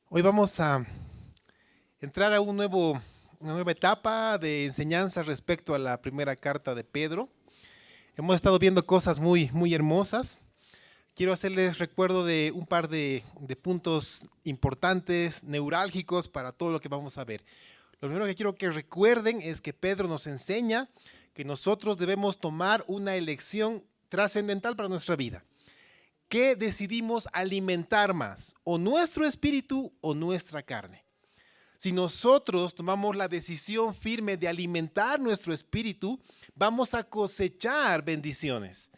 Hoy vamos a entrar a una nueva etapa de enseñanza respecto a la primera carta de Pedro. Hemos estado viendo cosas muy hermosas. Quiero hacerles recuerdo de un par de puntos importantes, neurálgicos para todo lo que vamos a ver. Lo primero que quiero que recuerden es que Pedro nos enseña que nosotros debemos tomar una elección trascendental para nuestra vida. ¿Qué decidimos alimentar más? ¿O nuestro espíritu o nuestra carne? Si nosotros tomamos la decisión firme de alimentar nuestro espíritu, vamos a cosechar bendiciones,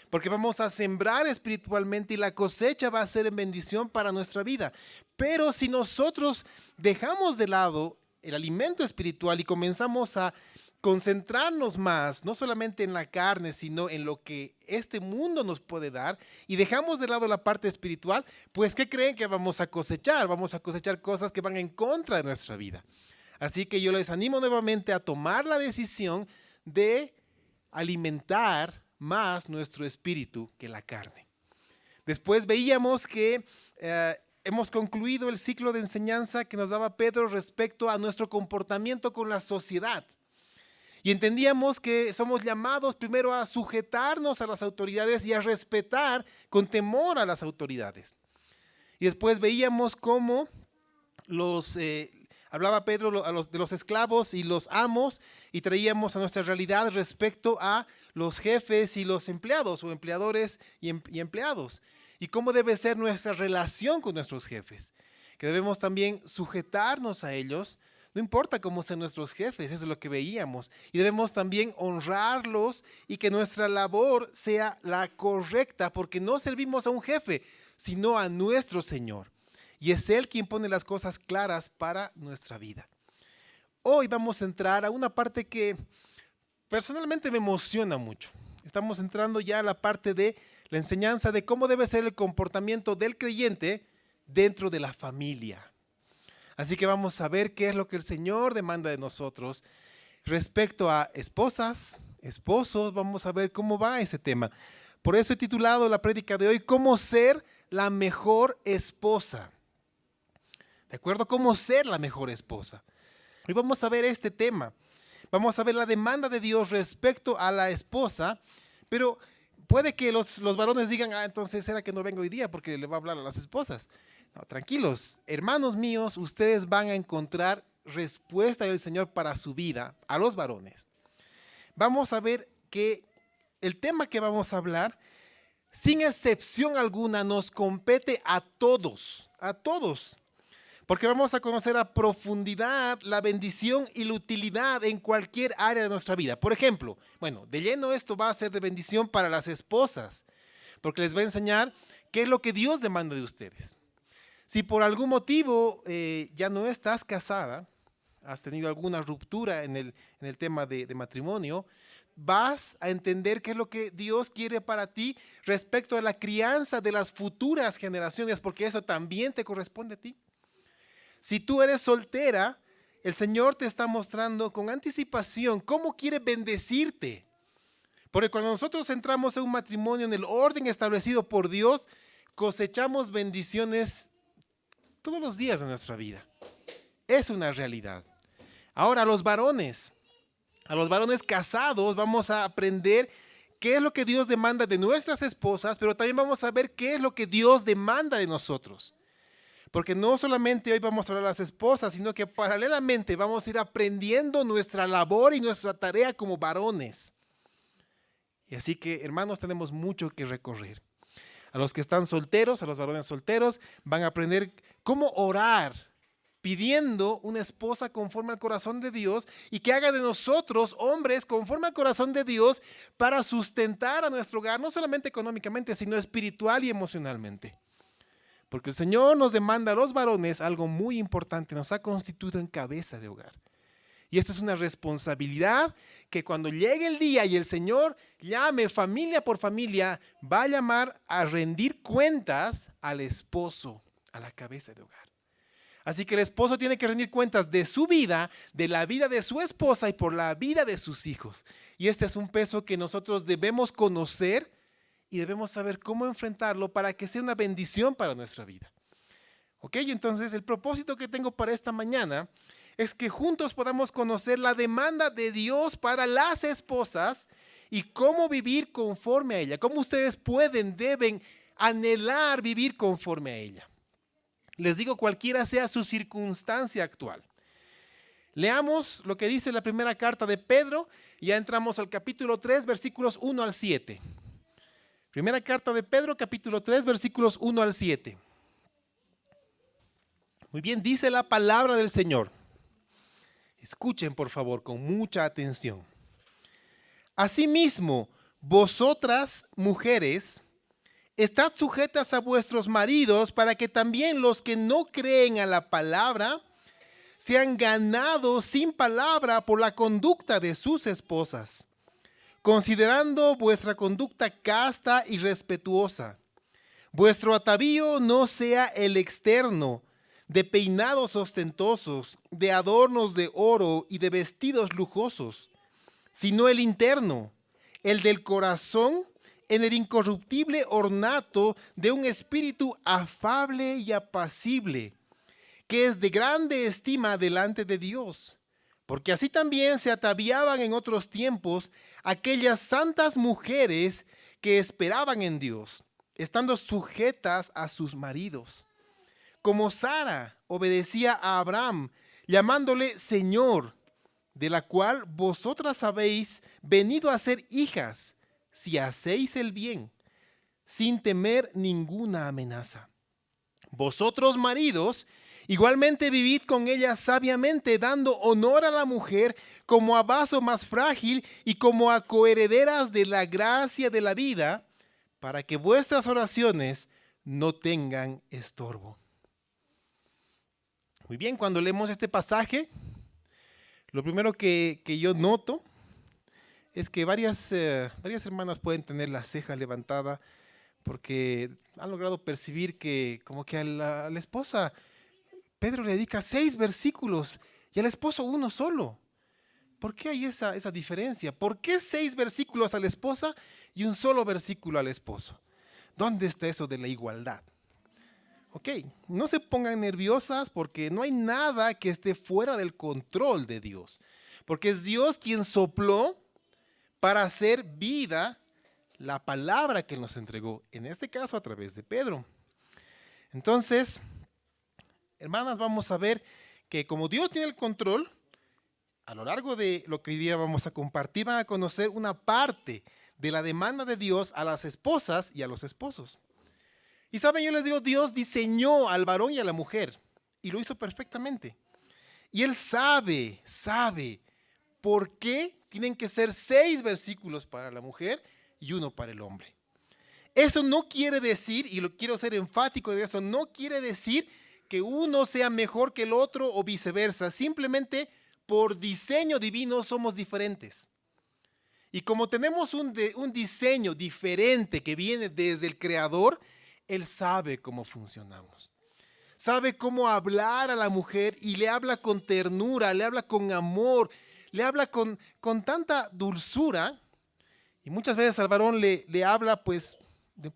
porque vamos a sembrar espiritualmente y la cosecha va a ser en bendición para nuestra vida. Pero si nosotros dejamos de lado el alimento espiritual y comenzamos a concentrarnos más, no solamente en la carne, sino en lo que este mundo nos puede dar, y dejamos de lado la parte espiritual, pues ¿qué creen que vamos a cosechar? Vamos a cosechar cosas que van en contra de nuestra vida. Así que yo les animo nuevamente a tomar la decisión de alimentar más nuestro espíritu que la carne. Después veíamos que hemos concluido el ciclo de enseñanza que nos daba Pedro respecto a nuestro comportamiento con la sociedad. Y entendíamos que somos llamados primero a sujetarnos a las autoridades y a respetar con temor a las autoridades. Y después veíamos cómo hablaba Pedro de los esclavos y los amos y traíamos a nuestra realidad respecto a los jefes y los empleados o empleadores y empleados. Y cómo debe ser nuestra relación con nuestros jefes. Que debemos también sujetarnos a ellos. No importa cómo sean nuestros jefes, eso es lo que veíamos. Y debemos también honrarlos y que nuestra labor sea la correcta, porque no servimos a un jefe, sino a nuestro Señor. Y es Él quien pone las cosas claras para nuestra vida. Hoy vamos a entrar a una parte que personalmente me emociona mucho. Estamos entrando ya a la parte de la enseñanza de cómo debe ser el comportamiento del creyente dentro de la familia. Así que vamos a ver qué es lo que el Señor demanda de nosotros respecto a esposas, esposos. Vamos a ver cómo va ese tema. Por eso he titulado la prédica de hoy, ¿cómo ser la mejor esposa? ¿De acuerdo? ¿Cómo ser la mejor esposa? Hoy vamos a ver este tema. Vamos a ver la demanda de Dios respecto a la esposa, pero puede que los varones digan, entonces será que no vengo hoy día porque le va a hablar a las esposas. No, tranquilos, hermanos míos, ustedes van a encontrar respuesta del Señor para su vida, a los varones. Vamos a ver que el tema que vamos a hablar, sin excepción alguna, nos compete a todos, porque vamos a conocer a profundidad la bendición y la utilidad en cualquier área de nuestra vida. Por ejemplo, de lleno esto va a ser de bendición para las esposas, porque les va a enseñar qué es lo que Dios demanda de ustedes. Si por algún motivo ya no estás casada, has tenido alguna ruptura en el tema de matrimonio, vas a entender qué es lo que Dios quiere para ti respecto a la crianza de las futuras generaciones, porque eso también te corresponde a ti. Si tú eres soltera, el Señor te está mostrando con anticipación cómo quiere bendecirte. Porque cuando nosotros entramos en un matrimonio en el orden establecido por Dios, cosechamos bendiciones todos los días de nuestra vida. Es una realidad. Ahora, a los varones casados vamos a aprender qué es lo que Dios demanda de nuestras esposas, pero también vamos a ver qué es lo que Dios demanda de nosotros. Porque no solamente hoy vamos a hablar de las esposas, sino que paralelamente vamos a ir aprendiendo nuestra labor y nuestra tarea como varones. Y así que, hermanos, tenemos mucho que recorrer. A los que están solteros, a los varones solteros, van a aprender cómo orar, pidiendo una esposa conforme al corazón de Dios y que haga de nosotros hombres conforme al corazón de Dios para sustentar a nuestro hogar, no solamente económicamente, sino espiritual y emocionalmente. Porque el Señor nos demanda a los varones algo muy importante, nos ha constituido en cabeza de hogar. Y esto es una responsabilidad que cuando llegue el día y el Señor llame familia por familia, va a llamar a rendir cuentas al esposo, a la cabeza de hogar. Así que el esposo tiene que rendir cuentas de su vida, de la vida de su esposa y por la vida de sus hijos. Y este es un peso que nosotros debemos conocer y debemos saber cómo enfrentarlo para que sea una bendición para nuestra vida. ¿Ok? Entonces el propósito que tengo para esta mañana es que juntos podamos conocer la demanda de Dios para las esposas y cómo vivir conforme a ella, cómo ustedes pueden, deben anhelar vivir conforme a ella. Les digo, cualquiera sea su circunstancia actual. Leamos lo que dice la primera carta de Pedro, y ya entramos al capítulo 3, versículos 1 al 7. Primera carta de Pedro, capítulo 3, versículos 1 al 7. Muy bien, dice la palabra del Señor. Escuchen, por favor, con mucha atención. Asimismo, vosotras, mujeres, estad sujetas a vuestros maridos, para que también los que no creen a la palabra sean ganados sin palabra por la conducta de sus esposas, considerando vuestra conducta casta y respetuosa. Vuestro atavío no sea el externo, de peinados ostentosos, de adornos de oro y de vestidos lujosos, sino el interno, el del corazón, en el incorruptible ornato de un espíritu afable y apacible, que es de grande estima delante de Dios. Porque así también se ataviaban en otros tiempos aquellas santas mujeres que esperaban en Dios, estando sujetas a sus maridos. Como Sara obedecía a Abraham, llamándole Señor, de la cual vosotras habéis venido a ser hijas, si hacéis el bien, sin temer ninguna amenaza. Vosotros, maridos, igualmente vivid con ella sabiamente, dando honor a la mujer como a vaso más frágil y como a coherederas de la gracia de la vida, para que vuestras oraciones no tengan estorbo. Muy bien, cuando leemos este pasaje, lo primero que yo noto es que varias hermanas pueden tener la ceja levantada porque han logrado percibir que como que a la esposa Pedro le dedica 6 versículos y al esposo uno solo. ¿Por qué hay esa diferencia? ¿Por qué 6 versículos a la esposa y un solo versículo al esposo? ¿Dónde está eso de la igualdad? Ok, no se pongan nerviosas porque no hay nada que esté fuera del control de Dios. Porque es Dios quien sopló para hacer vida la palabra que nos entregó, en este caso a través de Pedro. Entonces, hermanas, vamos a ver que como Dios tiene el control, a lo largo de lo que hoy día vamos a compartir, van a conocer una parte de la demanda de Dios a las esposas y a los esposos. Y saben, yo les digo, Dios diseñó al varón y a la mujer y lo hizo perfectamente. Y Él sabe por qué tienen que ser 6 versículos para la mujer y 1 para el hombre. Eso no quiere decir, y lo quiero ser enfático de eso, no quiere decir que uno sea mejor que el otro o viceversa. Simplemente por diseño divino somos diferentes. Y como tenemos un diseño diferente que viene desde el Creador, Él sabe cómo funcionamos. Sabe cómo hablar a la mujer y le habla con ternura, le habla con amor, le habla con tanta dulzura. Y muchas veces al varón le habla pues de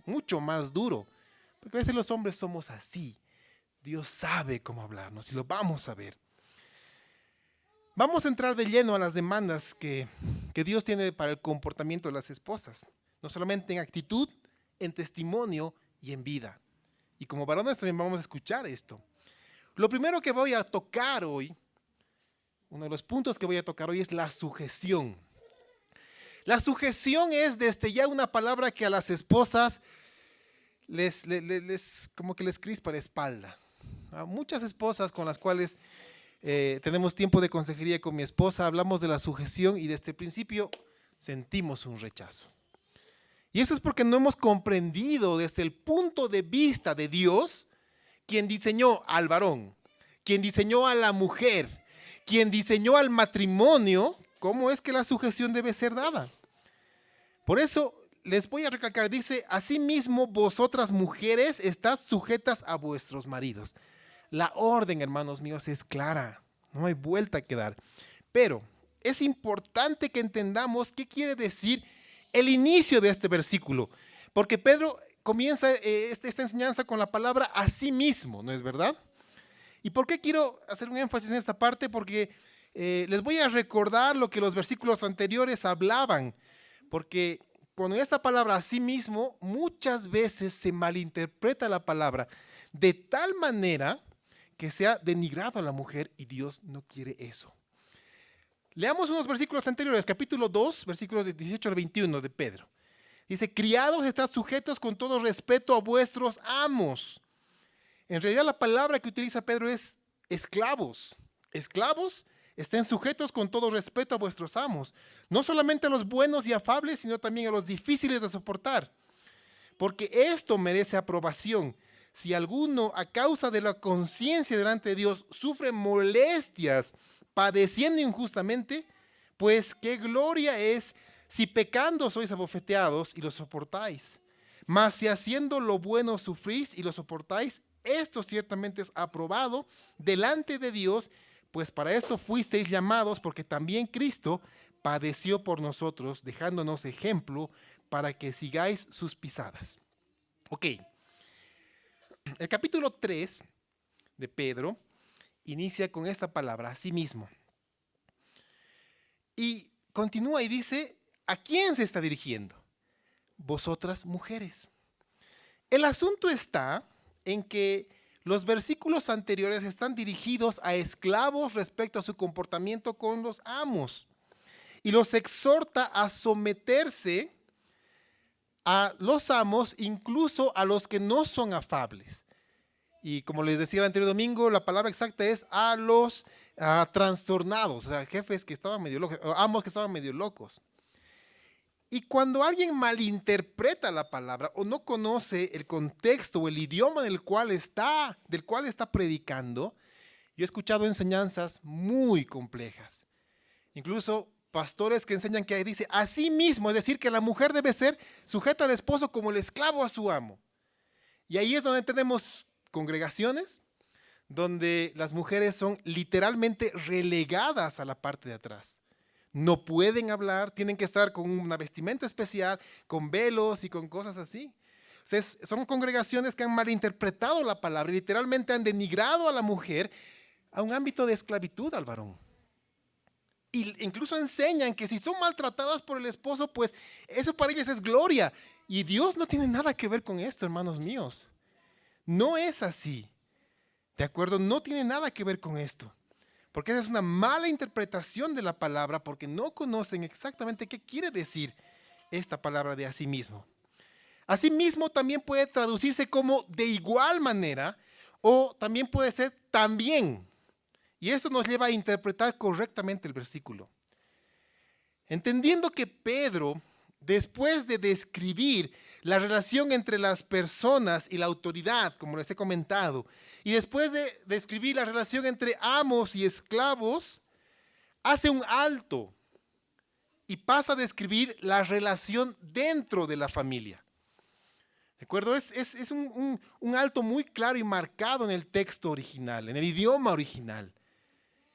mucho más duro. Porque a veces los hombres somos así. Dios sabe cómo hablarnos y lo vamos a ver. Vamos a entrar de lleno a las demandas que Dios tiene para el comportamiento de las esposas. No solamente en actitud, en testimonio y en vida. Y como varones también vamos a escuchar esto. Lo primero que voy a tocar hoy, uno de los puntos que voy a tocar hoy es la sujeción. La sujeción es desde ya una palabra que a las esposas como que les crispa la espalda. A muchas esposas con las cuales tenemos tiempo de consejería con mi esposa, hablamos de la sujeción y desde el principio sentimos un rechazo. Y eso es porque no hemos comprendido desde el punto de vista de Dios, quien diseñó al varón, quien diseñó a la mujer, quien diseñó al matrimonio, cómo es que la sujeción debe ser dada. Por eso les voy a recalcar, dice, asimismo vosotras mujeres estás sujetas a vuestros maridos. La orden, hermanos míos, es clara, no hay vuelta que dar. Pero es importante que entendamos qué quiere decir el inicio de este versículo, porque Pedro comienza esta enseñanza con la palabra asimismo, ¿no es verdad? ¿Y por qué quiero hacer un énfasis en esta parte? Porque les voy a recordar lo que los versículos anteriores hablaban, porque cuando esta palabra asimismo, muchas veces se malinterpreta la palabra de tal manera que se ha denigrado a la mujer y Dios no quiere eso. Leamos unos versículos anteriores, capítulo 2, versículos 18 al 21 de Pedro. Dice, criados, estad sujetos con todo respeto a vuestros amos. En realidad la palabra que utiliza Pedro es esclavos. Esclavos, estén sujetos con todo respeto a vuestros amos. No solamente a los buenos y afables, sino también a los difíciles de soportar. Porque esto merece aprobación. Si alguno, a causa de la conciencia delante de Dios, sufre molestias, padeciendo injustamente, pues qué gloria es si pecando sois abofeteados y lo soportáis. Mas si haciendo lo bueno sufrís y lo soportáis, esto ciertamente es aprobado delante de Dios, pues para esto fuisteis llamados, porque también Cristo padeció por nosotros, dejándonos ejemplo para que sigáis sus pisadas. Ok, el capítulo 3 de Pedro inicia con esta palabra, asimismo. Y continúa y dice, ¿a quién se está dirigiendo? Vosotras mujeres. El asunto está en que los versículos anteriores están dirigidos a esclavos respecto a su comportamiento con los amos. Y los exhorta a someterse a los amos, incluso a los que no son afables. Y como les decía el anterior domingo, la palabra exacta es a los trastornados, o sea, jefes que estaban medio locos, amos que estaban medio locos. Y cuando alguien malinterpreta la palabra o no conoce el contexto o el idioma del cual está predicando, yo he escuchado enseñanzas muy complejas. Incluso pastores que enseñan que dice así mismo, es decir, que la mujer debe ser sujeta al esposo como el esclavo a su amo. Y ahí es donde tenemos congregaciones donde las mujeres son literalmente relegadas a la parte de atrás. No pueden hablar, tienen que estar con una vestimenta especial, con velos y con cosas así. O sea, son congregaciones que han malinterpretado la palabra y literalmente han denigrado a la mujer a un ámbito de esclavitud al varón. Y incluso enseñan que si son maltratadas por el esposo, pues eso para ellas es gloria. Y Dios no tiene nada que ver con esto, hermanos míos. No es así. ¿De acuerdo? No tiene nada que ver con esto. Porque esa es una mala interpretación de la palabra, porque no conocen exactamente qué quiere decir esta palabra de asimismo. Asimismo también puede traducirse como de igual manera o también puede ser también. Y eso nos lleva a interpretar correctamente el versículo. Entendiendo que Pedro, después de describir la relación entre las personas y la autoridad, como les he comentado, y después de describir la relación entre amos y esclavos, hace un alto y pasa a describir la relación dentro de la familia. ¿De acuerdo? Es un alto muy claro y marcado en el texto original, en el idioma original.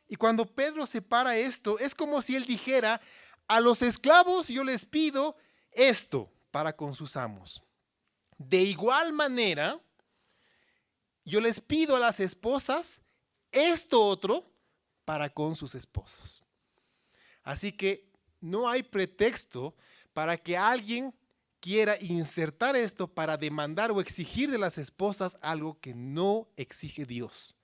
Y cuando Pedro separa esto, es como si él dijera, a los esclavos yo les pido esto para con sus amos. De igual manera, yo les pido a las esposas esto otro para con sus esposos. Así que no hay pretexto para que alguien quiera insertar esto para demandar o exigir de las esposas algo que no exige Dios.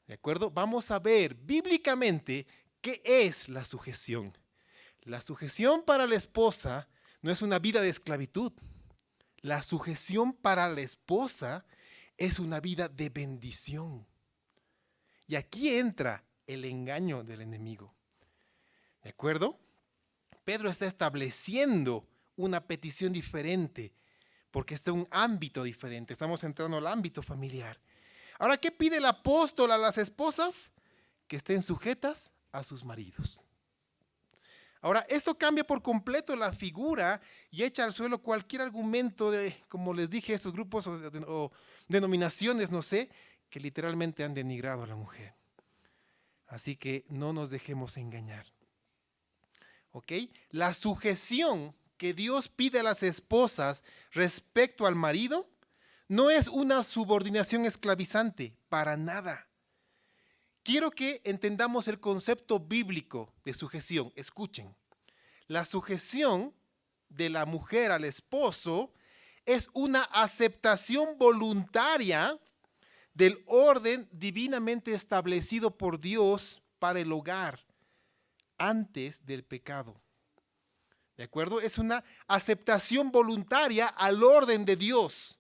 ¿De acuerdo? Vamos a ver bíblicamente qué es la sujeción. La sujeción para la esposa no es una vida de esclavitud. La sujeción para la esposa es una vida de bendición. Y aquí entra el engaño del enemigo. ¿De acuerdo? Pedro está estableciendo una petición diferente porque está en un ámbito diferente. Estamos entrando al ámbito familiar. Ahora, ¿qué pide el apóstol a las esposas? Que estén sujetas a sus maridos. Ahora, esto cambia por completo la figura y echa al suelo cualquier argumento de, como les dije, estos grupos o denominaciones, no sé, que literalmente han denigrado a la mujer. Así que no nos dejemos engañar. ¿Ok? La sujeción que Dios pide a las esposas respecto al marido no es una subordinación esclavizante, para nada. Quiero que entendamos el concepto bíblico de sujeción. Escuchen, la sujeción de la mujer al esposo es una aceptación voluntaria del orden divinamente establecido por Dios para el hogar antes del pecado. ¿De acuerdo? Es una aceptación voluntaria al orden de Dios.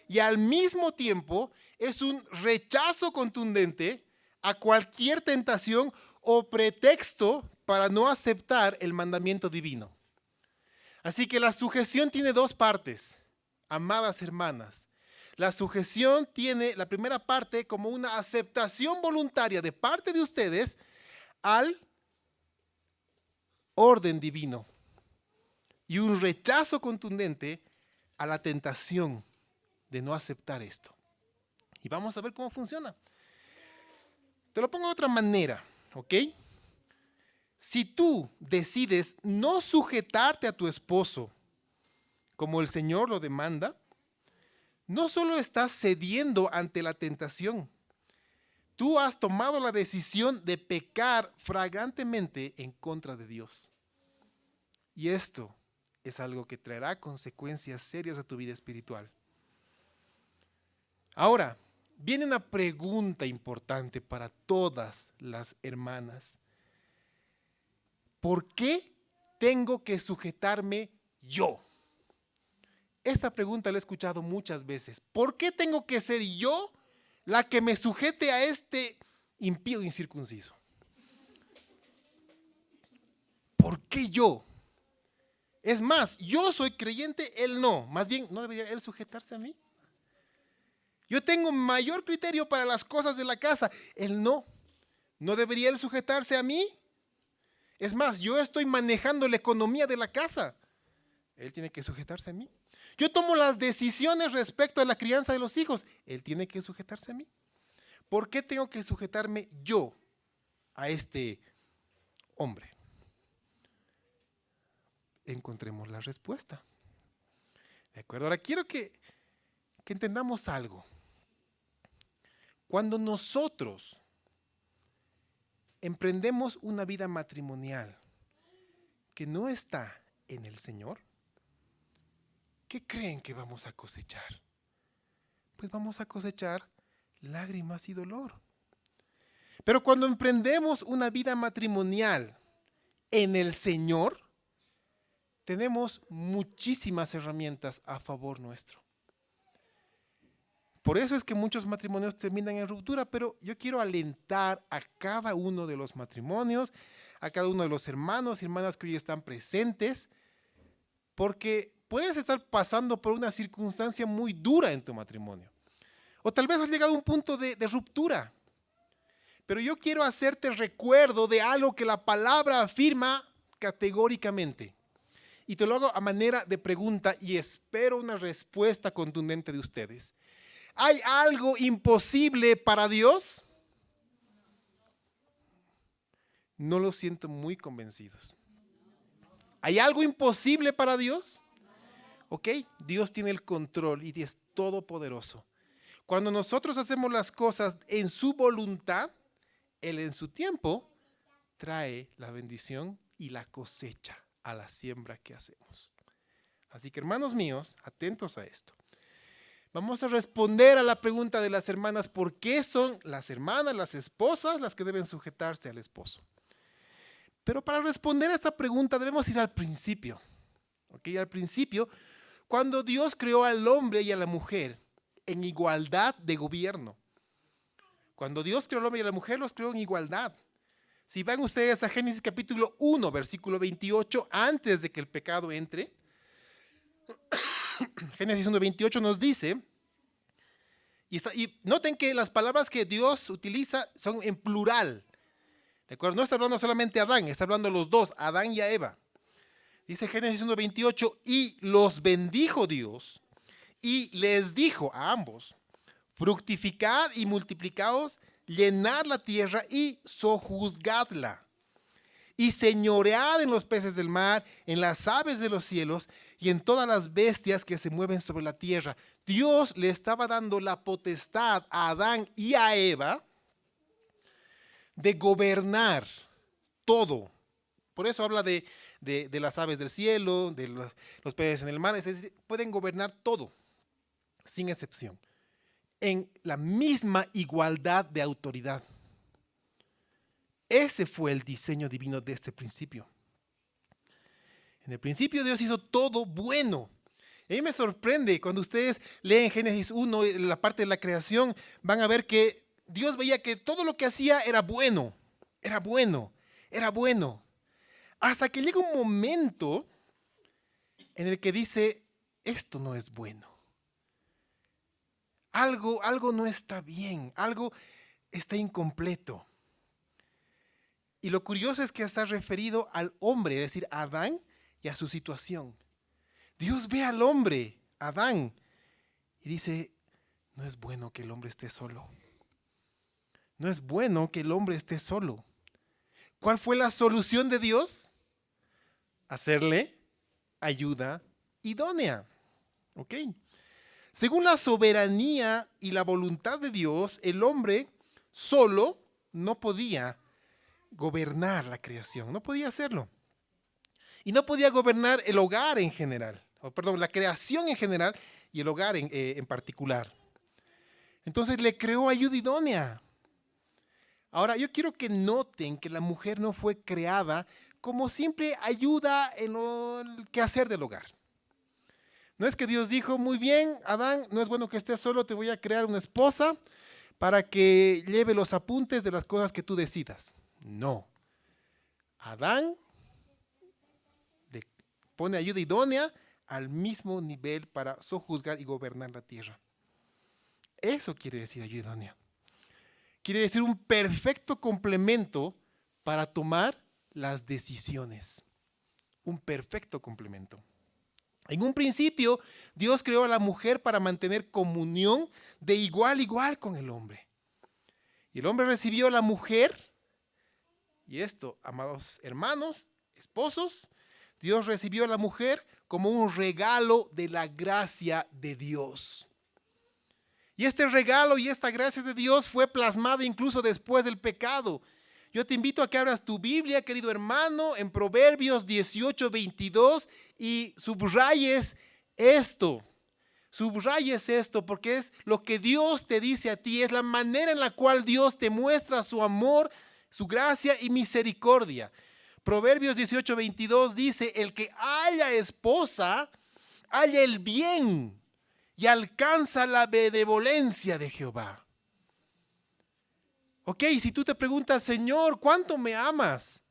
Y al mismo tiempo es un rechazo contundente a cualquier tentación o pretexto para no aceptar el mandamiento divino. Así que la sujeción tiene dos partes, amadas hermanas. La sujeción tiene la primera parte como una aceptación voluntaria de parte de ustedes al orden divino y un rechazo contundente a la tentación de no aceptar esto. Y vamos a ver cómo funciona. Te lo pongo de otra manera, ¿ok? Si tú decides no sujetarte a tu esposo como el Señor lo demanda, no solo estás cediendo ante la tentación, tú has tomado la decisión de pecar flagrantemente en contra de Dios. Y esto es algo que traerá consecuencias serias a tu vida espiritual. Ahora, viene una pregunta importante para todas las hermanas. ¿Por qué tengo que sujetarme yo? Esta pregunta la he escuchado muchas veces. ¿Por qué tengo que ser yo la que me sujete a este impío incircunciso? ¿Por qué yo? Es más, yo soy creyente, él no. Más bien, ¿no debería él sujetarse a mí? Yo tengo mayor criterio para las cosas de la casa, él no. ¿No debería él sujetarse a mí? Es más, yo estoy manejando la economía de la casa. Él tiene que sujetarse a mí. Yo tomo las decisiones respecto a la crianza de los hijos. Él tiene que sujetarse a mí. ¿Por qué tengo que sujetarme yo a este hombre? Encontremos la respuesta. ¿De acuerdo? Ahora quiero que entendamos algo. Cuando nosotros emprendemos una vida matrimonial que no está en el Señor, ¿qué creen que vamos a cosechar? Pues vamos a cosechar lágrimas y dolor. Pero cuando emprendemos una vida matrimonial en el Señor, tenemos muchísimas herramientas a favor nuestro. Por eso es que muchos matrimonios terminan en ruptura, pero yo quiero alentar a cada uno de los matrimonios, a cada uno de los hermanos y hermanas que hoy están presentes, porque puedes estar pasando por una circunstancia muy dura en tu matrimonio. O tal vez has llegado a un punto de ruptura. Pero yo quiero hacerte recuerdo de algo que la palabra afirma categóricamente. Y te lo hago a manera de pregunta y espero una respuesta contundente de ustedes. ¿Hay algo imposible para Dios? No lo siento muy convencidos. ¿Hay algo imposible para Dios? Ok, Dios tiene el control y es todopoderoso. Cuando nosotros hacemos las cosas en su voluntad, Él en su tiempo trae la bendición y la cosecha a la siembra que hacemos. Así que hermanos míos, atentos a esto. Vamos a responder a la pregunta de las hermanas, ¿por qué son las hermanas, las esposas, las que deben sujetarse al esposo? Pero para responder a esta pregunta debemos ir al principio. ¿Ok? Al principio, cuando Dios creó al hombre y a la mujer en igualdad de gobierno. Cuando Dios creó al hombre y a la mujer, los creó en igualdad. Si van ustedes a Génesis capítulo 1, versículo 28, antes de que el pecado entre, Génesis 1, 28 nos dice, y noten que las palabras que Dios utiliza son en plural. ¿De acuerdo? No está hablando solamente a Adán, está hablando a los dos, a Adán y a Eva. Dice Génesis 1, 28, y los bendijo Dios, y les dijo a ambos, fructificad y multiplicaos, llenad la tierra y sojuzgadla, y señoread en los peces del mar, en las aves de los cielos y en todas las bestias que se mueven sobre la tierra. Dios le estaba dando la potestad a Adán y a Eva de gobernar todo. Por eso habla de las aves del cielo, de los peces en el mar. Es decir, pueden gobernar todo, sin excepción, en la misma igualdad de autoridad. Ese fue el diseño divino de este principio. En el principio Dios hizo todo bueno. A mí me sorprende cuando ustedes leen Génesis 1, la parte de la creación, van a ver que Dios veía que todo lo que hacía era bueno, era bueno, era bueno. Hasta que llega un momento en el que dice, esto no es bueno. Algo no está bien, algo está incompleto. Y lo curioso es que está referido al hombre, es decir, a Adán y a su situación. Dios ve al hombre, Adán, y dice, no es bueno que el hombre esté solo. No es bueno que el hombre esté solo. ¿Cuál fue la solución de Dios? Hacerle ayuda idónea. ¿Ok? Según la soberanía y la voluntad de Dios, el hombre solo no podía gobernar la creación, no podía hacerlo. Y no podía gobernar el hogar en general, la creación en general y el hogar en particular. Entonces le creó ayuda idónea. Ahora, yo quiero que noten que la mujer no fue creada como simple ayuda en el quehacer del hogar. No es que Dios dijo, muy bien, Adán, no es bueno que estés solo, te voy a crear una esposa para que lleve los apuntes de las cosas que tú decidas. No. Adán le pone ayuda idónea al mismo nivel para sojuzgar y gobernar la tierra. Eso quiere decir ayuda idónea. Quiere decir un perfecto complemento para tomar las decisiones. Un perfecto complemento. En un principio, Dios creó a la mujer para mantener comunión de igual a igual con el hombre. Y el hombre recibió a la mujer, y esto, amados hermanos, esposos, Dios recibió a la mujer como un regalo de la gracia de Dios. Y este regalo y esta gracia de Dios fue plasmada incluso después del pecado. Yo te invito a que abras tu Biblia, querido hermano, en Proverbios 18:22 y subrayes esto. Subrayes esto porque es lo que Dios te dice a ti, es la manera en la cual Dios te muestra su amor, su gracia y misericordia. Proverbios 18:22 dice, el que haya esposa, halla el bien y alcanza la benevolencia de Jehová. Ok, si tú te preguntas, Señor, ¿cuánto me amas?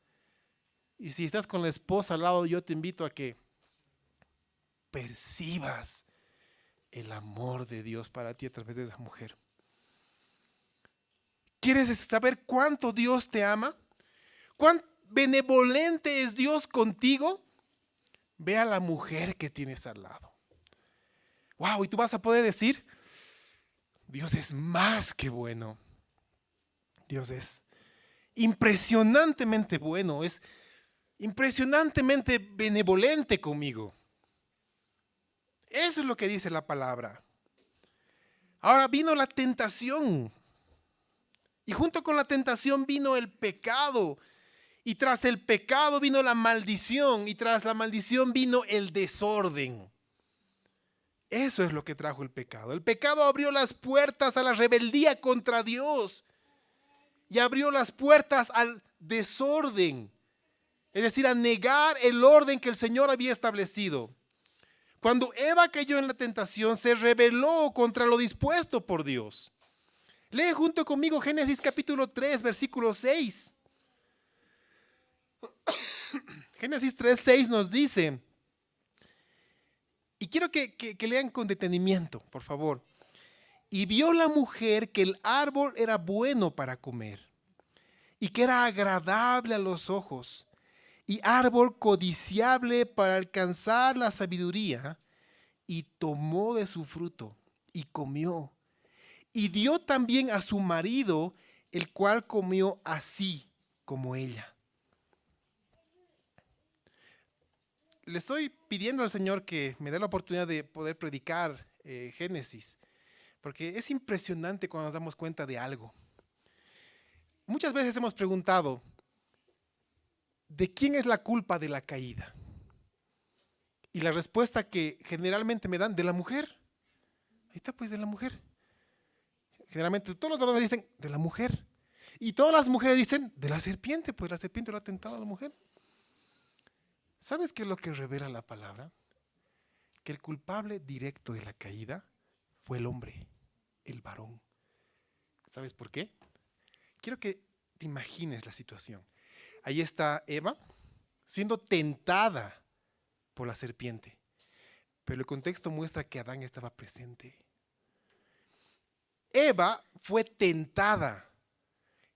Y si estás con la esposa al lado, yo te invito a que percibas el amor de Dios para ti a través de esa mujer. ¿Quieres saber cuánto Dios te ama? ¿Cuán benevolente es Dios contigo? Ve a la mujer que tienes al lado. Wow, y tú vas a poder decir, Dios es más que bueno. Dios es impresionantemente bueno, es impresionantemente benevolente conmigo. Eso es lo que dice la palabra. Ahora vino la tentación. Y junto con la tentación vino el pecado. Y tras el pecado vino la maldición. Y tras la maldición vino el desorden. Eso es lo que trajo el pecado. El pecado abrió las puertas a la rebeldía contra Dios. Y abrió las puertas al desorden. Es decir, a negar el orden que el Señor había establecido. Cuando Eva cayó en la tentación, se rebeló contra lo dispuesto por Dios. Lee junto conmigo Génesis capítulo 3, versículo 6. Génesis 3, 6 nos dice, y quiero que lean con detenimiento, por favor. Y vio la mujer que el árbol era bueno para comer, y que era agradable a los ojos, y árbol codiciable para alcanzar la sabiduría, y tomó de su fruto, y comió, y dio también a su marido, el cual comió así como ella. le estoy pidiendo al Señor que me dé la oportunidad de poder predicar Génesis, porque es impresionante cuando nos damos cuenta de algo. Muchas veces hemos preguntado, ¿de quién es la culpa de la caída? Y la respuesta que generalmente me dan, de la mujer. Ahí está, pues, de la mujer. Generalmente todos los varones dicen, de la mujer. Y todas las mujeres dicen, de la serpiente, pues la serpiente lo ha tentado a la mujer. ¿Sabes qué es lo que revela la palabra? Que el culpable directo de la caída fue el hombre, el varón. ¿Sabes por qué? Quiero que te imagines la situación. Ahí está Eva siendo tentada por la serpiente. Pero el contexto muestra que Adán estaba presente. Eva fue tentada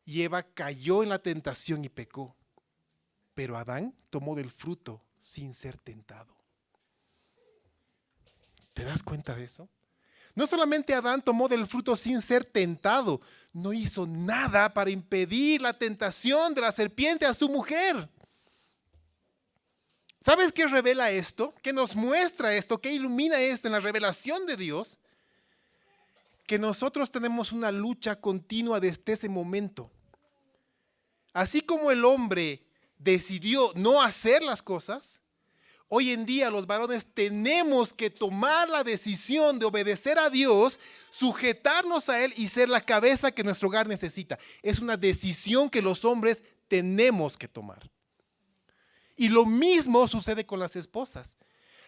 y Eva cayó en la tentación y pecó. Pero Adán tomó del fruto sin ser tentado. ¿Te das cuenta de eso? No solamente Adán tomó del fruto sin ser tentado, no hizo nada para impedir la tentación de la serpiente a su mujer. ¿Sabes qué revela esto? ¿Qué nos muestra esto? ¿Qué ilumina esto en la revelación de Dios? Que nosotros tenemos una lucha continua desde ese momento. Así como el hombre decidió no hacer las cosas, hoy en día los varones tenemos que tomar la decisión de obedecer a Dios, sujetarnos a Él y ser la cabeza que nuestro hogar necesita. Es una decisión que los hombres tenemos que tomar. Y lo mismo sucede con las esposas.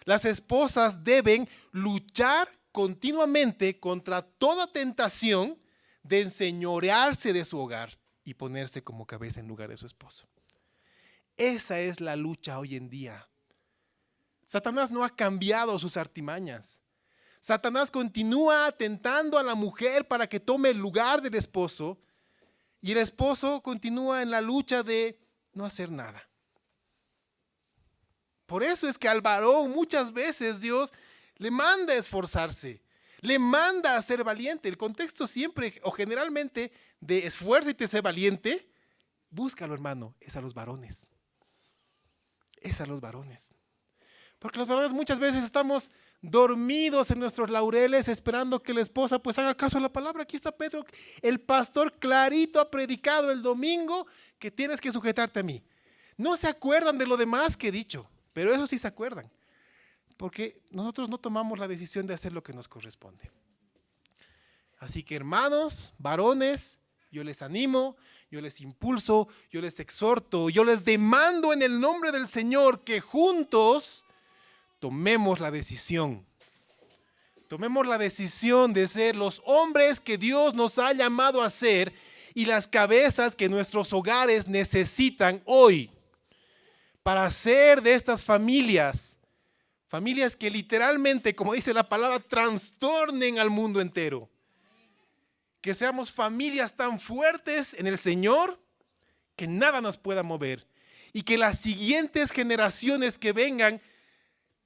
Las esposas deben luchar continuamente contra toda tentación de enseñorearse de su hogar y ponerse como cabeza en lugar de su esposo. Esa es la lucha hoy en día. Satanás no ha cambiado sus artimañas. Satanás continúa tentando a la mujer para que tome el lugar del esposo y el esposo continúa en la lucha de no hacer nada. Por eso es que al varón muchas veces Dios le manda a esforzarse, le manda a ser valiente. El contexto siempre o generalmente de esfuerzo y de ser valiente, búscalo, hermano, es a los varones. Es a los varones. Porque los varones muchas veces estamos dormidos en nuestros laureles esperando que la esposa pues haga caso a la palabra. Aquí está Pedro, el pastor clarito ha predicado el domingo que tienes que sujetarte a mí. No se acuerdan de lo demás que he dicho, pero eso sí se acuerdan. Porque nosotros no tomamos la decisión de hacer lo que nos corresponde. Así que hermanos, varones, yo les animo, yo les impulso, yo les exhorto, yo les demando en el nombre del Señor que juntos tomemos la decisión. Tomemos la decisión de ser los hombres que Dios nos ha llamado a ser y las cabezas que nuestros hogares necesitan hoy para hacer de estas familias que literalmente, como dice la palabra, trastornen al mundo entero. Que seamos familias tan fuertes en el Señor que nada nos pueda mover y que las siguientes generaciones que vengan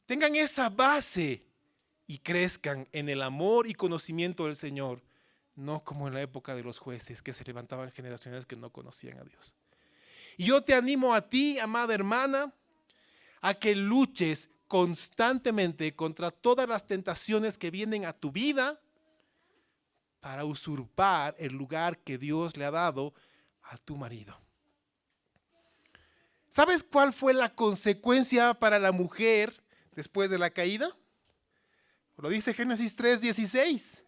tengan esa base y crezcan en el amor y conocimiento del Señor, no como en la época de los jueces que se levantaban generaciones que no conocían a Dios. Y yo te animo a ti, amada hermana, a que luches constantemente contra todas las tentaciones que vienen a tu vida para usurpar el lugar que Dios le ha dado a tu marido. ¿Sabes cuál fue la consecuencia para la mujer después de la caída? Lo dice Génesis 3:16.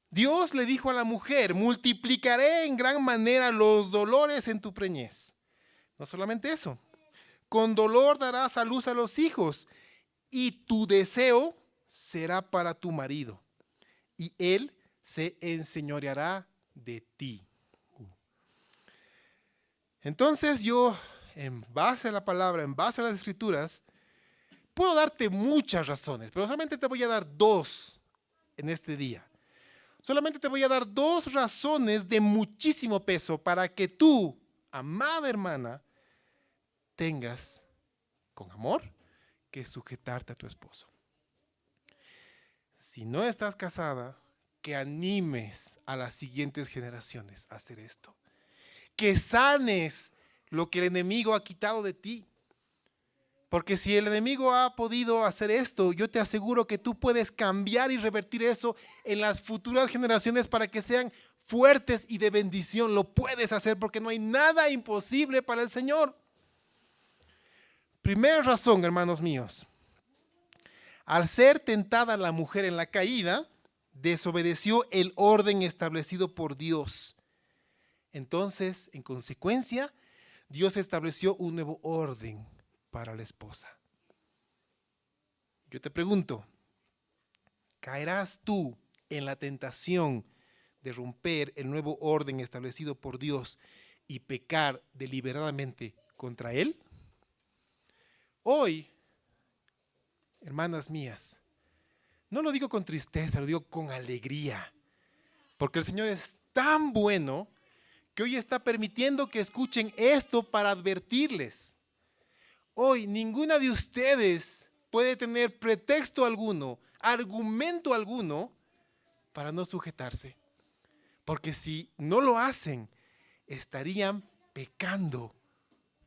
Dios le dijo a la mujer, multiplicaré en gran manera los dolores en tu preñez. No solamente eso, con dolor darás a luz a los hijos y tu deseo será para tu marido y él se enseñoreará de ti. Entonces yo, en base a la palabra, en base a las escrituras, puedo darte muchas razones, pero solamente te voy a dar dos en este día. Solamente te voy a dar dos razones de muchísimo peso para que tú, amada hermana, tengas con amor que sujetarte a tu esposo. Si no estás casada, que animes a las siguientes generaciones a hacer esto. Que sanes lo que el enemigo ha quitado de ti. Porque si el enemigo ha podido hacer esto, yo te aseguro que tú puedes cambiar y revertir eso en las futuras generaciones para que sean fuertes y de bendición. Lo puedes hacer porque no hay nada imposible para el Señor. Primera razón, hermanos míos. Al ser tentada la mujer en la caída, desobedeció el orden establecido por Dios. Entonces, en consecuencia, Dios estableció un nuevo orden para la esposa. Yo te pregunto, ¿caerás tú en la tentación de romper el nuevo orden establecido por Dios y pecar deliberadamente contra Él? Hoy, hermanas mías, no lo digo con tristeza, lo digo con alegría, porque el Señor es tan bueno que hoy está permitiendo que escuchen esto para advertirles. Hoy ninguna de ustedes puede tener pretexto alguno, argumento alguno para no sujetarse. Porque si no lo hacen, estarían pecando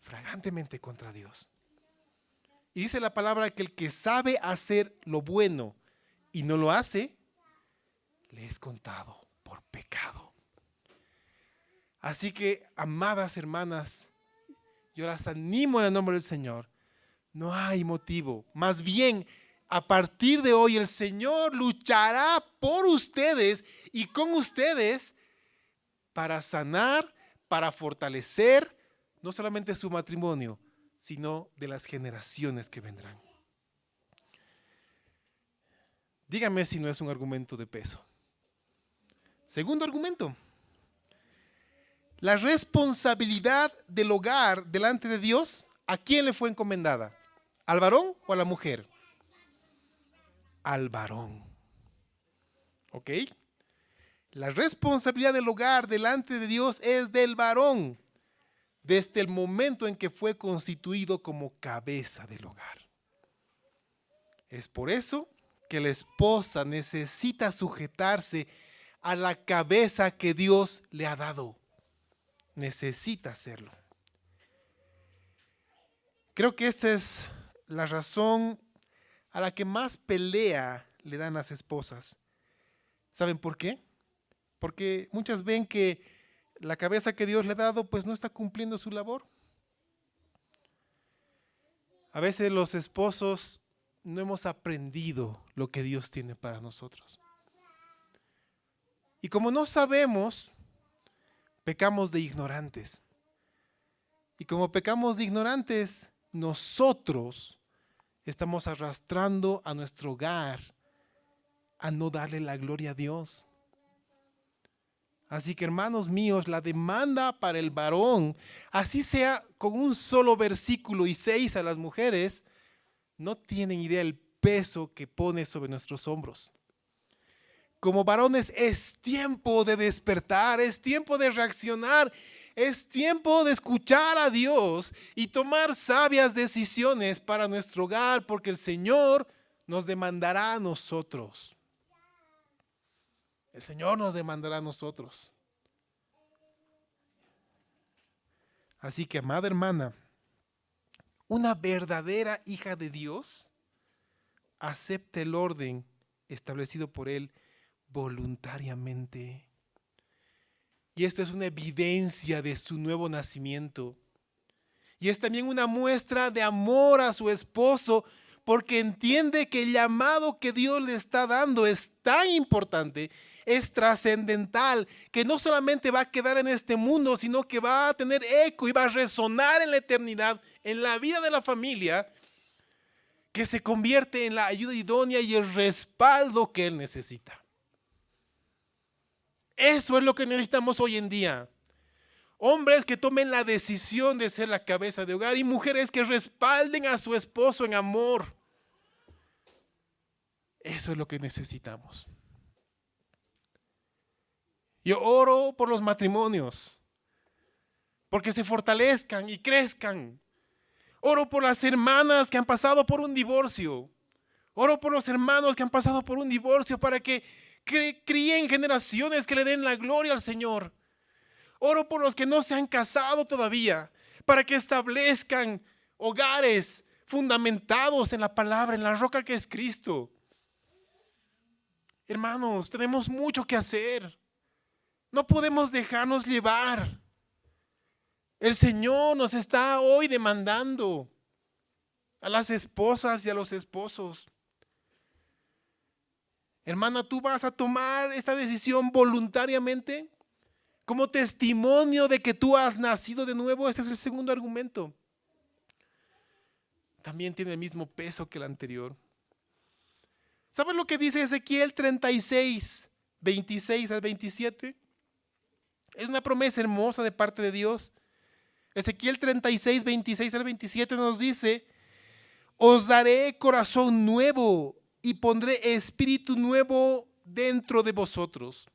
flagrantemente contra Dios. Y dice la palabra que el que sabe hacer lo bueno y no lo hace, le es contado por pecado. Así que, amadas hermanas, yo las animo en el nombre del Señor. No hay motivo. Más bien, a partir de hoy el Señor luchará por ustedes y con ustedes para sanar, para fortalecer no solamente su matrimonio, sino de las generaciones que vendrán. Dígame si no es un argumento de peso. Segundo argumento. La responsabilidad del hogar delante de Dios, ¿a quién le fue encomendada? ¿Al varón o a la mujer? Al varón. ¿Ok? La responsabilidad del hogar delante de Dios es del varón, desde el momento en que fue constituido como cabeza del hogar. Es por eso que la esposa necesita sujetarse a la cabeza que Dios le ha dado. Necesita hacerlo. Creo que esta es la razón a la que más pelea le dan las esposas. ¿Saben por qué? Porque muchas ven que la cabeza que Dios le ha dado pues no está cumpliendo su labor. A veces los esposos no hemos aprendido lo que Dios tiene para nosotros. Y como no sabemos, pecamos de ignorantes. Y como pecamos de ignorantes, nosotros estamos arrastrando a nuestro hogar a no darle la gloria a Dios. Así que, hermanos míos, la demanda para el varón, así sea con un solo versículo y 6 a las mujeres, no tienen idea el peso que pone sobre nuestros hombros. Como varones es tiempo de despertar, es tiempo de reaccionar, es tiempo de escuchar a Dios y tomar sabias decisiones para nuestro hogar, porque el Señor nos demandará a nosotros. El Señor nos demandará a nosotros. Así que, amada hermana, una verdadera hija de Dios acepta el orden establecido por Él voluntariamente. Y esto es una evidencia de su nuevo nacimiento. Y es también una muestra de amor a su esposo, porque entiende que el llamado que Dios le está dando es tan importante, es trascendental, que no solamente va a quedar en este mundo, sino que va a tener eco y va a resonar en la eternidad, en la vida de la familia, que se convierte en la ayuda idónea y el respaldo que él necesita. Eso es lo que necesitamos hoy en día. Hombres que tomen la decisión de ser la cabeza de hogar y mujeres que respalden a su esposo en amor. Eso es lo que necesitamos. Yo oro por los matrimonios, porque se fortalezcan y crezcan. Oro por las hermanas que han pasado por un divorcio. Oro por los hermanos que han pasado por un divorcio para que críen generaciones que le den la gloria al Señor. Oro por los que no se han casado todavía, para que establezcan hogares fundamentados en la palabra, en la roca que es Cristo. Hermanos, tenemos mucho que hacer. No podemos dejarnos llevar. El Señor nos está hoy demandando a las esposas y a los esposos. Hermana, ¿tú vas a tomar esta decisión voluntariamente? Como testimonio de que tú has nacido de nuevo. Este es el segundo argumento. También tiene el mismo peso que el anterior. ¿Sabes lo que dice Ezequiel 36, 26 al 27? Es una promesa hermosa de parte de Dios. Ezequiel 36, 26 al 27 nos dice: os daré corazón nuevo y pondré espíritu nuevo dentro de vosotros.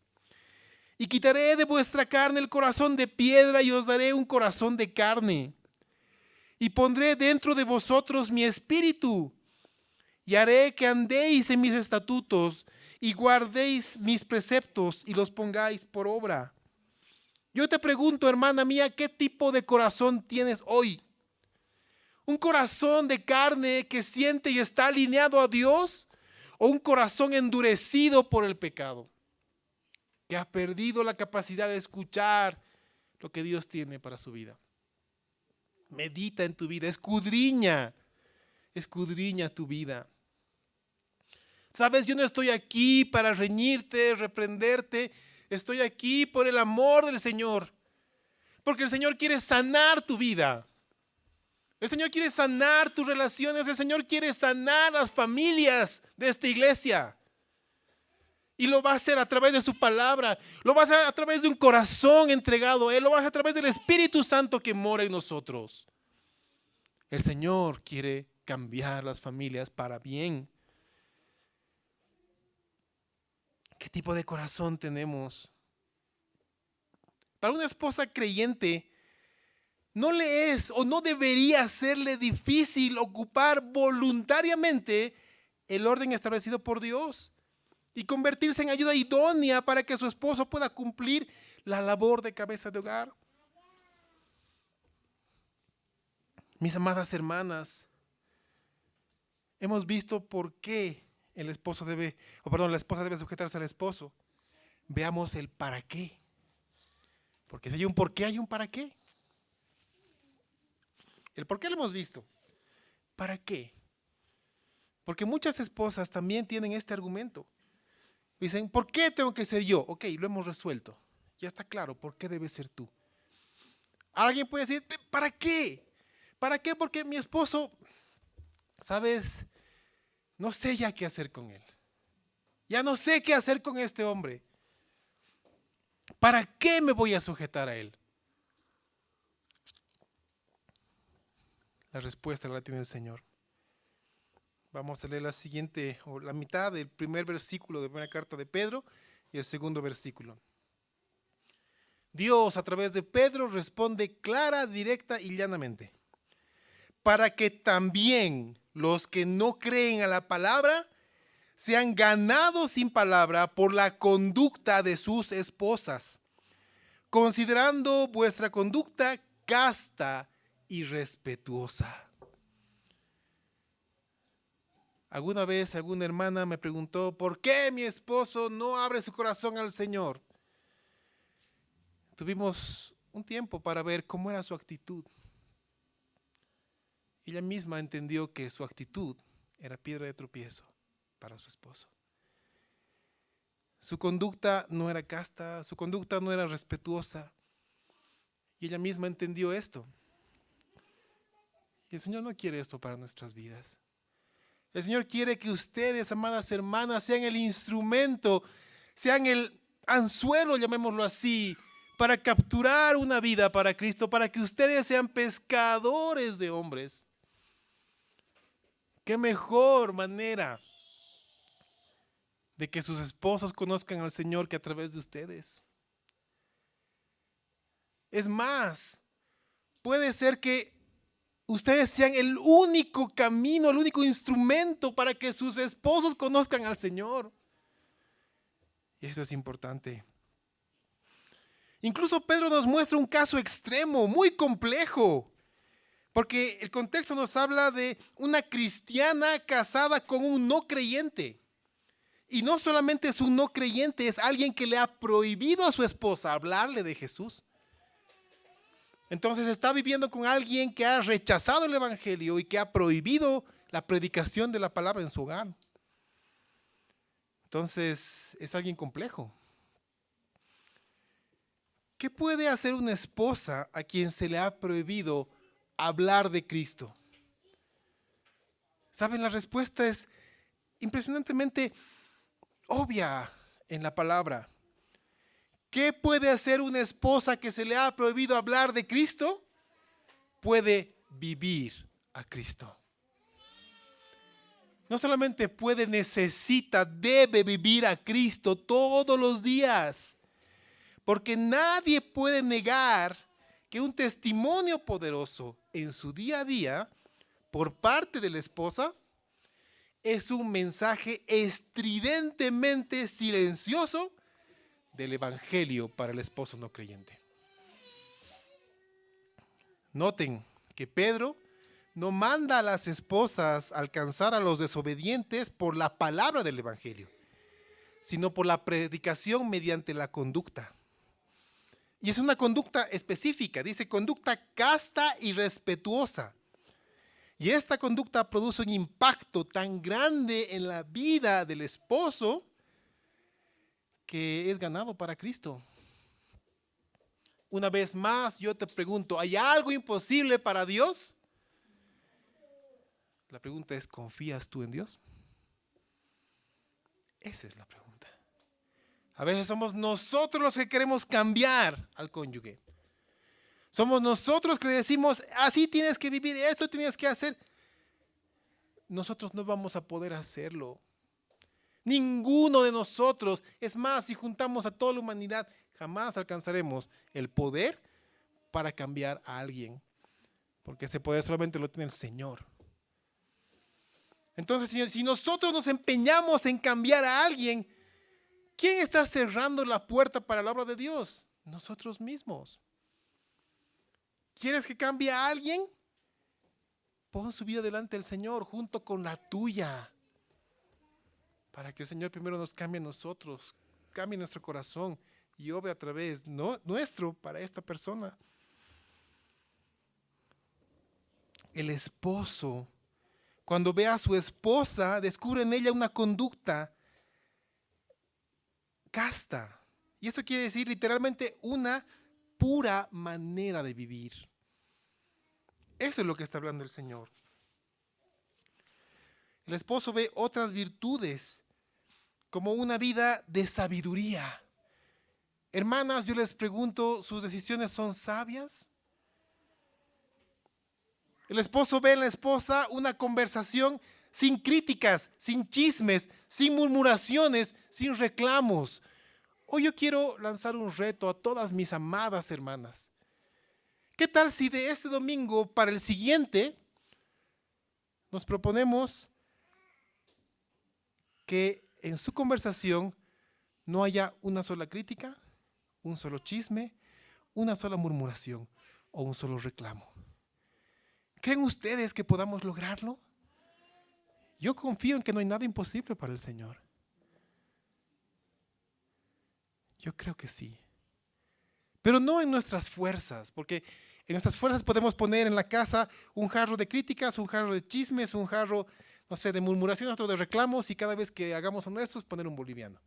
Y quitaré de vuestra carne el corazón de piedra y os daré un corazón de carne. Y pondré dentro de vosotros mi espíritu y haré que andéis en mis estatutos y guardéis mis preceptos y los pongáis por obra. Yo te pregunto, hermana mía, ¿qué tipo de corazón tienes hoy? ¿Un corazón de carne que siente y está alineado a Dios? ¿O un corazón endurecido por el pecado, que ha perdido la capacidad de escuchar lo que Dios tiene para su vida? Medita en tu vida, escudriña tu vida. Sabes, yo no estoy aquí para reñirte, reprenderte. Estoy aquí por el amor del Señor. Porque el Señor quiere sanar tu vida. El Señor quiere sanar tus relaciones. El Señor quiere sanar las familias de esta iglesia. Y lo va a hacer a través de su palabra. Lo va a hacer a través de un corazón entregado a Él. Lo va a hacer a través del Espíritu Santo que mora en nosotros. El Señor quiere cambiar las familias para bien. ¿Qué tipo de corazón tenemos? Para una esposa creyente, no le es o no debería serle difícil ocupar voluntariamente el orden establecido por Dios y convertirse en ayuda idónea para que su esposo pueda cumplir la labor de cabeza de hogar. Mis amadas hermanas, hemos visto por qué la esposa debe sujetarse al esposo. Veamos el para qué. Porque si hay un por qué, hay un para qué. El por qué lo hemos visto. ¿Para qué? Porque muchas esposas también tienen este argumento. Dicen, ¿por qué tengo que ser yo? Ok, lo hemos resuelto. Ya está claro, ¿por qué debe ser tú? Alguien puede decir, ¿para qué? ¿Para qué? Porque mi esposo, ¿sabes? No sé ya qué hacer con él. Ya no sé qué hacer con este hombre. ¿Para qué me voy a sujetar a él? La respuesta la tiene el Señor. Vamos a leer la siguiente, o la mitad del primer versículo de la primera carta de Pedro y el segundo versículo. Dios, a través de Pedro, responde clara, directa y llanamente: para que también los que no creen a la palabra sean ganados sin palabra por la conducta de sus esposas, considerando vuestra conducta casta y respetuosa. Alguna vez alguna hermana me preguntó, ¿por qué mi esposo no abre su corazón al Señor? Tuvimos un tiempo para ver cómo era su actitud. Ella misma entendió que su actitud era piedra de tropiezo para su esposo. Su conducta no era casta, su conducta no era respetuosa. Y ella misma entendió esto. Y el Señor no quiere esto para nuestras vidas. El Señor quiere que ustedes, amadas hermanas, sean el instrumento, sean el anzuelo, llamémoslo así, para capturar una vida para Cristo, para que ustedes sean pescadores de hombres. ¿Qué mejor manera de que sus esposos conozcan al Señor que a través de ustedes? Es más, puede ser que ustedes sean el único camino, el único instrumento para que sus esposos conozcan al Señor. Y esto es importante. Incluso Pedro nos muestra un caso extremo, muy complejo. Porque el contexto nos habla de una cristiana casada con un no creyente. Y no solamente es un no creyente, es alguien que le ha prohibido a su esposa hablarle de Jesús. Entonces está viviendo con alguien que ha rechazado el evangelio y que ha prohibido la predicación de la palabra en su hogar. Entonces es alguien complejo. ¿Qué puede hacer una esposa a quien se le ha prohibido hablar de Cristo? ¿Saben? La respuesta es impresionantemente obvia en la palabra. ¿Qué puede hacer una esposa que se le ha prohibido hablar de Cristo? Puede vivir a Cristo. No solamente puede, necesita, debe vivir a Cristo todos los días. Porque nadie puede negar que un testimonio poderoso en su día a día por parte de la esposa es un mensaje estridentemente silencioso del evangelio para el esposo no creyente. Noten que Pedro no manda a las esposas a alcanzar a los desobedientes por la palabra del evangelio, sino por la predicación mediante la conducta. Y es una conducta específica, dice conducta casta y respetuosa. Y esta conducta produce un impacto tan grande en la vida del esposo que es ganado para Cristo. Una vez más, yo te pregunto, ¿hay algo imposible para Dios? La pregunta es, ¿confías tú en Dios? Esa es la pregunta. A veces somos nosotros los que queremos cambiar al cónyuge. Somos nosotros que le decimos, así tienes que vivir, esto tienes que hacer. Nosotros no vamos a poder hacerlo. Ninguno de nosotros. Es más, si juntamos a toda la humanidad, jamás alcanzaremos el poder para cambiar a alguien. Porque ese poder solamente lo tiene el Señor. Entonces, si nosotros nos empeñamos en cambiar a alguien, ¿quién está cerrando la puerta para la obra de Dios? Nosotros mismos. ¿Quieres que cambie a alguien? Pon su vida delante del Señor junto con la tuya. Para que el Señor primero nos cambie a nosotros, cambie nuestro corazón y obre a través nuestro para esta persona. El esposo, cuando ve a su esposa, descubre en ella una conducta casta. Y eso quiere decir literalmente una pura manera de vivir. Eso es lo que está hablando el Señor. El esposo ve otras virtudes como una vida de sabiduría. Hermanas, yo les pregunto, ¿sus decisiones son sabias? El esposo ve en la esposa una conversación sin críticas, sin chismes, sin murmuraciones, sin reclamos. Hoy yo quiero lanzar un reto a todas mis amadas hermanas. ¿Qué tal si de este domingo para el siguiente nos proponemos que en su conversación no haya una sola crítica, un solo chisme, una sola murmuración o un solo reclamo? ¿Creen ustedes que podamos lograrlo? Yo confío en que no hay nada imposible para el Señor. Yo creo que sí. Pero no en nuestras fuerzas, porque en nuestras fuerzas podemos poner en la casa un jarro de críticas, un jarro de chismes, un jarro, no sé, de murmuración, otro de reclamos, y cada vez que hagamos uno de estos, poner un boliviano.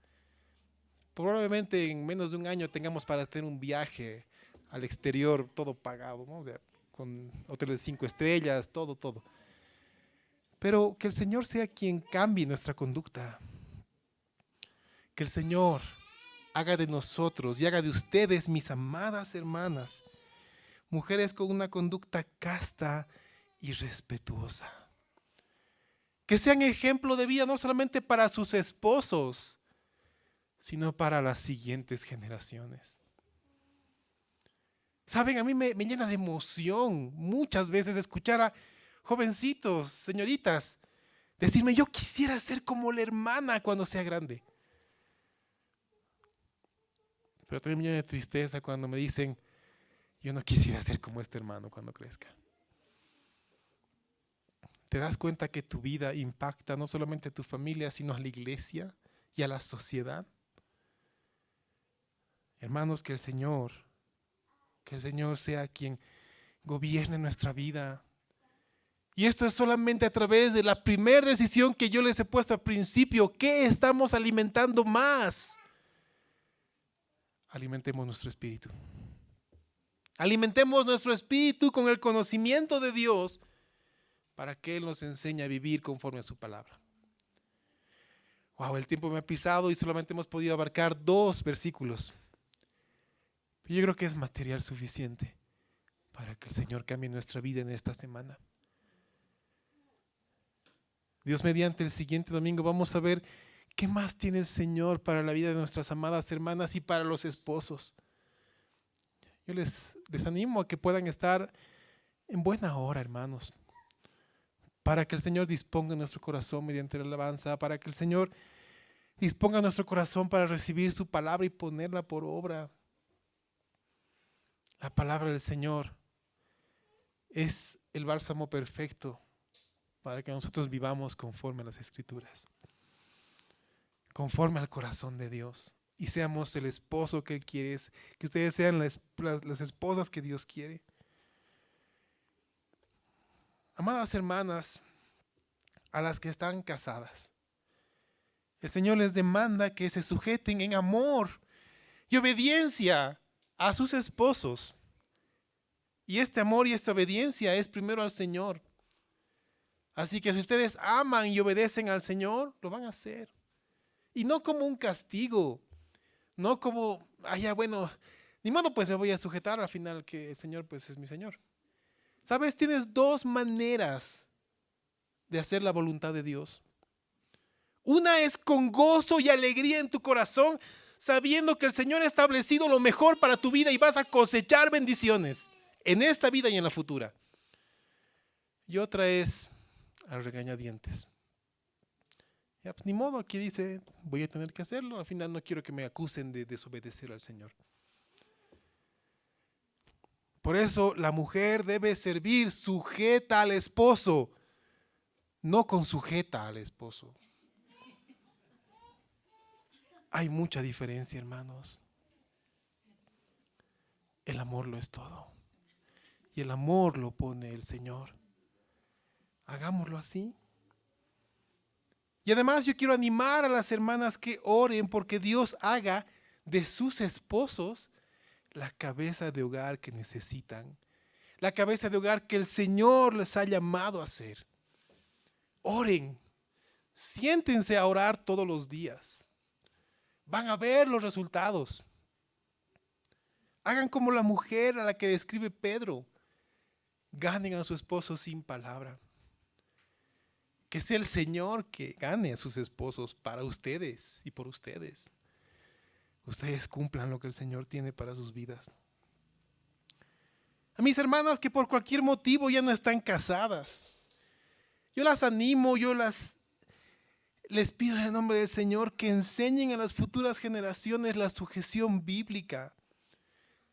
Probablemente en menos de un año tengamos para tener un viaje al exterior todo pagado, ¿no? O sea, con hoteles de 5 estrellas, todo. Pero que el Señor sea quien cambie nuestra conducta. Que el Señor haga de nosotros y haga de ustedes, mis amadas hermanas, mujeres con una conducta casta y respetuosa. Que sean ejemplo de vida no solamente para sus esposos, sino para las siguientes generaciones. Saben, a mí me llena de emoción muchas veces escuchar a jovencitos, señoritas, decirme, yo quisiera ser como la hermana cuando sea grande. Pero también me llena de tristeza cuando me dicen, yo no quisiera ser como este hermano cuando crezca. te das cuenta que tu vida impacta no solamente a tu familia, sino a la iglesia y a la sociedad. Hermanos, que el Señor sea quien gobierne nuestra vida. Y esto es solamente a través de la primera decisión que yo les he puesto al principio. ¿Qué estamos alimentando más? Alimentemos nuestro espíritu. Alimentemos nuestro espíritu con el conocimiento de Dios para que Él nos enseñe a vivir conforme a su palabra. Wow, el tiempo me ha pisado y solamente hemos podido abarcar 2 versículos. Yo creo que es material suficiente para que el Señor cambie nuestra vida en esta semana. Dios mediante, el siguiente domingo vamos a ver qué más tiene el Señor para la vida de nuestras amadas hermanas y para los esposos. Yo les animo a que puedan estar en buena hora, hermanos, para que el Señor disponga nuestro corazón mediante la alabanza, para que el Señor disponga nuestro corazón para recibir su palabra y ponerla por obra. La palabra del Señor es el bálsamo perfecto para que nosotros vivamos conforme a las Escrituras, conforme al corazón de Dios, y seamos el esposo que Él quiere, que ustedes sean las esposas que Dios quiere. Amadas hermanas, a las que están casadas, el Señor les demanda que se sujeten en amor y obediencia a sus esposos. Y este amor y esta obediencia es primero al Señor. Así que si ustedes aman y obedecen al Señor, lo van a hacer. Y no como un castigo, no como, bueno, ni modo, pues me voy a sujetar al final que el Señor pues es mi Señor. ¿Sabes? Tienes 2 maneras de hacer la voluntad de Dios. Una es con gozo y alegría en tu corazón, sabiendo que el Señor ha establecido lo mejor para tu vida y vas a cosechar bendiciones en esta vida y en la futura. Y otra es a regañadientes. Ya, pues, ni modo, aquí dice, voy a tener que hacerlo. Al final no quiero que me acusen de desobedecer al Señor. Por eso la mujer debe servir sujeta al esposo, no con sujeta al esposo. Hay mucha diferencia, hermanos. El amor lo es todo. Y el amor lo pone el Señor. Hagámoslo así. Y además yo quiero animar a las hermanas que oren porque Dios haga de sus esposos la cabeza de hogar que necesitan. La cabeza de hogar que el Señor les ha llamado a ser. Oren. Siéntense a orar todos los días. Van a ver los resultados. Hagan como la mujer a la que describe Pedro. Ganen a su esposo sin palabra. Que sea el Señor que gane a sus esposos para ustedes y por ustedes. Ustedes cumplan lo que el Señor tiene para sus vidas. A mis hermanas que por cualquier motivo ya no están casadas, yo las animo, les pido en el nombre del Señor que enseñen a las futuras generaciones la sujeción bíblica.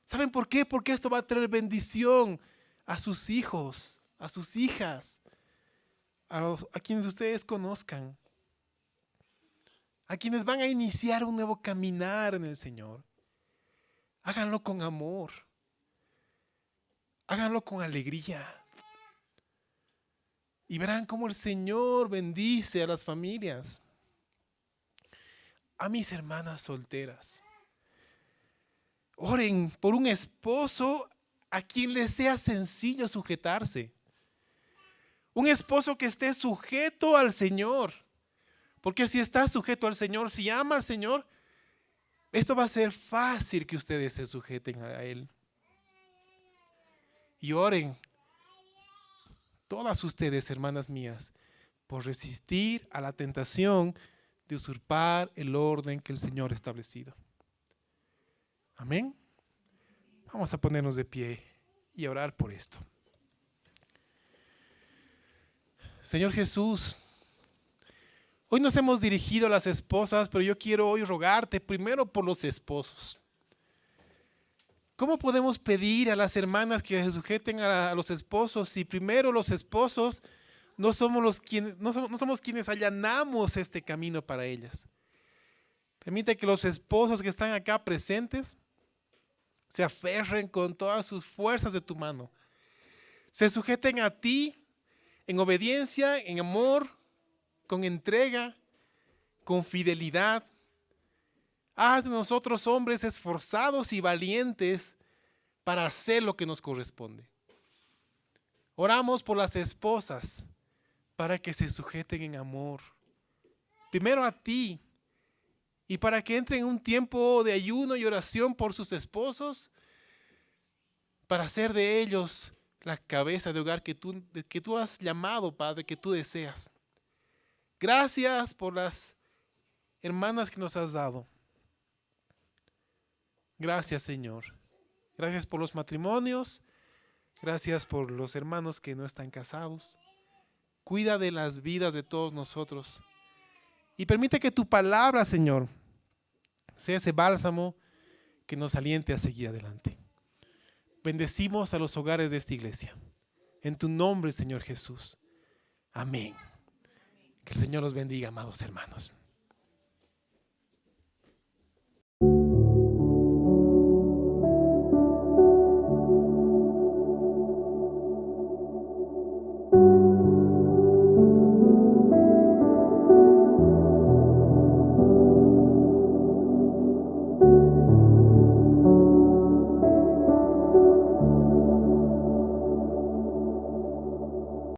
¿Saben por qué? Porque esto va a traer bendición a sus hijos, a sus hijas, a quienes ustedes conozcan, a quienes van a iniciar un nuevo caminar en el Señor. Háganlo con amor, háganlo con alegría y verán cómo el Señor bendice a las familias. A mis hermanas solteras, oren por un esposo a quien les sea sencillo sujetarse. Un esposo que esté sujeto al Señor. Porque si está sujeto al Señor, si ama al Señor, esto va a ser fácil que ustedes se sujeten a Él. Y oren, todas ustedes, hermanas mías, por resistir a la tentación de usurpar el orden que el Señor ha establecido. Amén. Vamos a ponernos de pie y a orar por esto. Señor Jesús, hoy nos hemos dirigido a las esposas, pero yo quiero hoy rogarte primero por los esposos. ¿Cómo podemos pedir a las hermanas que se sujeten a los esposos si primero los esposos no somos quienes allanamos este camino para ellas. Permite que los esposos que están acá presentes se aferren con todas sus fuerzas de tu mano. Se sujeten a ti en obediencia, en amor, con entrega, con fidelidad. Haz de nosotros hombres esforzados y valientes para hacer lo que nos corresponde. Oramos por las esposas para que se sujeten en amor. Primero a ti, y para que entren en un tiempo de ayuno y oración por sus esposos, para hacer de ellos la cabeza de hogar que tú has llamado, Padre, que tú deseas. Gracias por las hermanas que nos has dado. Gracias, Señor. Gracias por los matrimonios. Gracias por los hermanos que no están casados. Cuida de las vidas de todos nosotros. Y permite que tu palabra, Señor, sea ese bálsamo que nos aliente a seguir adelante. Bendecimos a los hogares de esta iglesia. En tu nombre, Señor Jesús. Amén. Que el Señor los bendiga, amados hermanos.